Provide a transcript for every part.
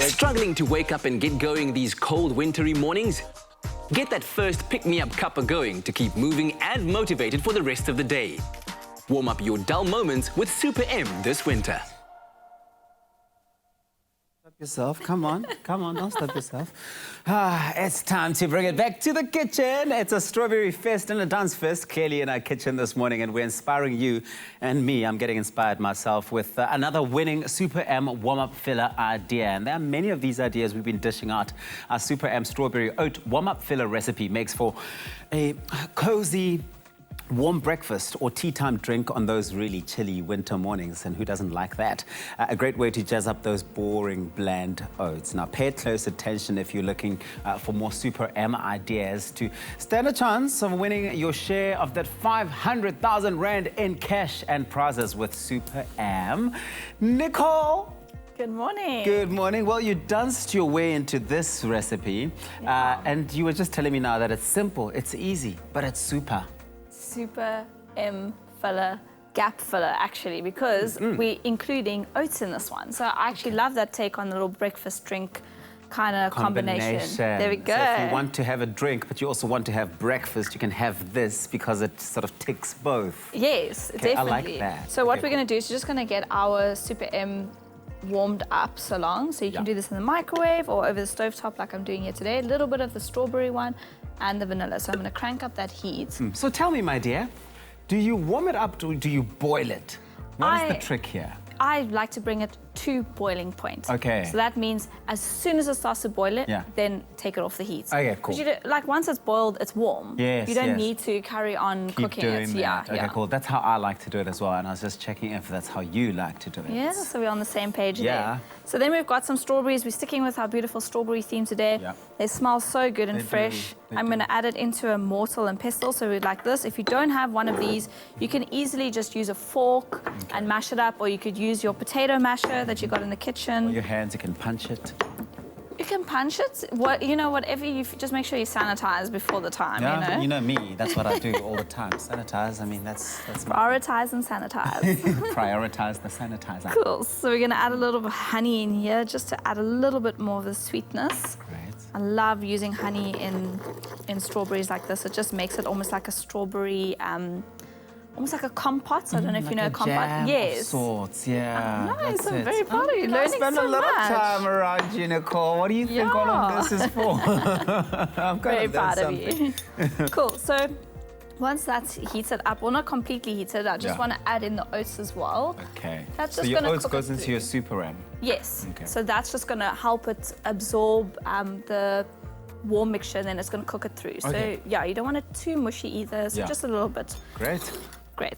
Struggling to wake up and get going these cold, wintry mornings? Get that first pick-me-up cuppa going to keep moving and motivated for the rest of the day. Warm up your dull moments with Super M this winter. Stop yourself. Come on, don't stop yourself. It's time to bring it back to the kitchen. It's a strawberry fest and a dance fest clearly in our kitchen this morning, and we're inspiring you and me. I'm getting inspired myself with another winning Super M warm-up filler idea. And there are many of these ideas we've been dishing out. Our Super M strawberry oat warm-up filler recipe makes for a cozy warm breakfast or tea time drink on those really chilly winter mornings, and who doesn't like that? A great way to jazz up those boring, bland oats. Now, pay close attention if you're looking for more Super M ideas to stand a chance of winning your share of that 500,000 Rand in cash and prizes with Super M. Nicole! Good morning. Good morning. Well, you danced your way into this recipe, and you were just telling me now that it's simple, it's easy, but it's super. Super M filler, gap filler, actually, because we're including oats in this one. So I actually love that take on the little breakfast drink kind of combination. There we go. So if you want to have a drink, but you also want to have breakfast, you can have this because it sort of ticks both. Yes, Okay, definitely. I like that. So what we're going to do is we're just going to get our Super M warmed up so long. So you can do this in the microwave or over the stovetop like I'm doing here today. A little bit of the strawberry one and the vanilla. So I'm going to crank up that heat. So tell me, my dear, do you warm it up or do you boil it? What is the trick here? I like to bring it to boiling point. Okay. So that means as soon as it starts to boil it, then take it off the heat. Okay, cool. Like once it's boiled, it's warm. Yes, you don't need to carry on cooking it. Okay, cool. That's how I like to do it as well. And I was just checking if that's how you like to do it. Yeah, so we're on the same page there. So then we've got some strawberries. We're sticking with our beautiful strawberry theme today. They smell so good and fresh. I'm going to add it into a mortar and pestle, so we'd like this. If you don't have one of these, you can easily just use a fork and mash it up, or you could use your potato masher that you got in the kitchen. Or your hands, you can punch it. You can punch it. Whatever. You just make sure you sanitize before the time. Yeah, you know me. That's what I do all the time. Sanitize. I mean, that's prioritize and sanitize. Prioritize the sanitizer. Cool. So we're going to add a little bit of honey in here just to add a little bit more of the sweetness. Great. I love using honey in strawberries like this. It just makes it almost like a strawberry, almost like a compote. I don't know if you know a compote. Jam of sorts, yeah. Nice, I'm very proud of you. I spend a lot of time around you, Nicole. What do you think all of this is for? I'm very proud of you. Cool. So once that's heated up, well, not completely heated, I just want to add in the oats as well. Okay. That's just so your gonna oats goes into your Super M? Yes. Okay. So that's just going to help it absorb the warm mixture, and then it's going to cook it through. So yeah, you don't want it too mushy either, so just a little bit. Great.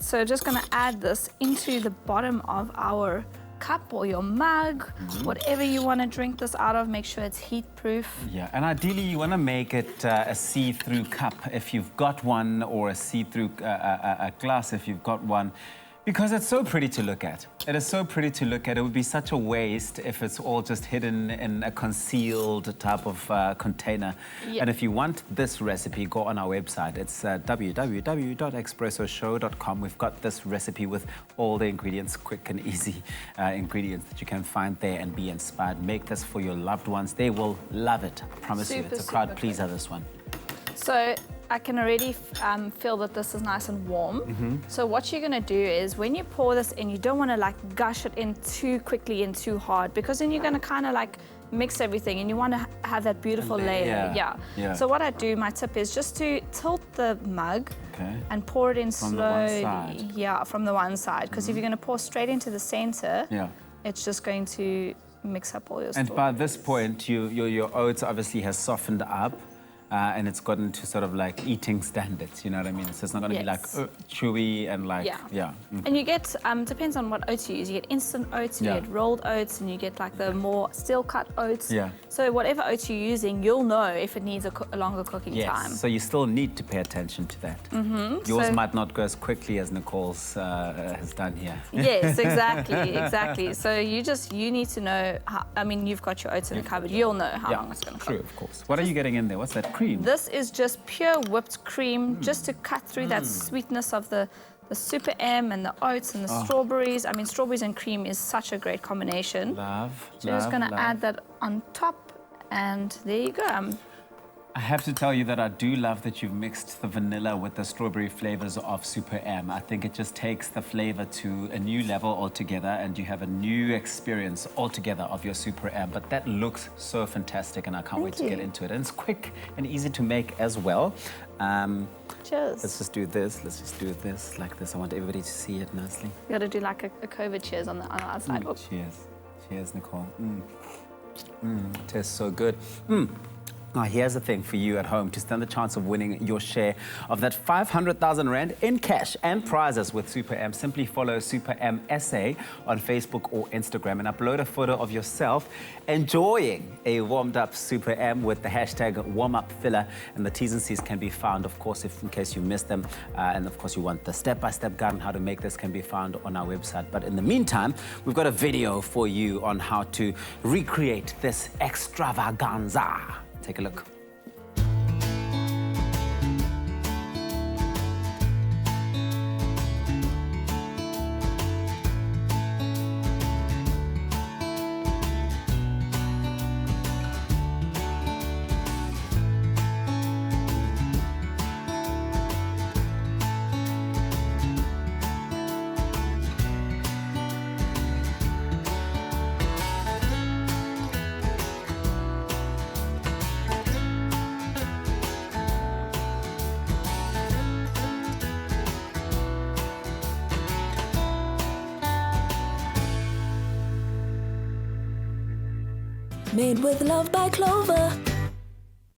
So just going to add this into the bottom of our cup or your mug, whatever you want to drink this out of. Make sure it's heat proof. Yeah, and ideally you want to make it a see-through cup if you've got one, or a see-through a glass if you've got one, because it's so pretty to look at. It is so pretty to look at. It would be such a waste if it's all just hidden in a concealed type of container. And if you want this recipe, go on our website. It's www.expressoshow.com. We've got this recipe with all the ingredients, quick and easy ingredients that you can find there and be inspired. Make this for your loved ones. They will love it. I promise you. It's a crowd pleaser, this one. So I can already feel that this is nice and warm. So what you're going to do is when you pour this in, you don't want to like gush it in too quickly and too hard, because then you're going to kind of like mix everything, and you want to have that beautiful layer. So what I do, my tip is just to tilt the mug and pour it in slowly. From the one side, because if you're going to pour straight into the center, it's just going to mix up all your And by this point, your oats obviously has softened up. And it's gotten to sort of like eating standards, you know what I mean? So it's not going to be like chewy and like, And you get, depends on what oats you use. You get instant oats, you get rolled oats, and you get like the more steel cut oats. So whatever oats you're using, you'll know if it needs a longer cooking time. So you still need to pay attention to that. Yours might not go as quickly as Nicole's has done here. Yes, exactly. So you need to know, I mean, you've got your oats in the cupboard. You'll know how long it's going to cook. True, of course. What are you getting in there? What's that? Cream? This is just pure whipped cream, just to cut through that sweetness of the the Super M and the oats and the strawberries. I mean, strawberries and cream is such a great combination. Love, So just going to add that on top, and there you go. I have to tell you that I do love that you've mixed the vanilla with the strawberry flavors of Super M. I think it just takes the flavor to a new level altogether, and you have a new experience altogether of your Super M. But that looks so fantastic, and I can't wait to get into it. And it's quick and easy to make as well. Cheers. Let's just do this. Let's just do this like this. I want everybody to see it nicely. You got to do like a COVID cheers on the outside. Cheers. Cheers, Nicole. It tastes so good. Now, here's the thing for you at home to stand the chance of winning your share of that 500,000 Rand in cash and prizes with Super M. Simply follow Super M SA on Facebook or Instagram and upload a photo of yourself enjoying a warmed up Super M with the hashtag #WarmUpFilla. And the T's and C's can be found, of course, if in case you missed them. And of course, you want the step-by-step guide on how to make this can be found on our website. But in the meantime, we've got a video for you on how to recreate this extravaganza. Take a look. Made with love by Clover.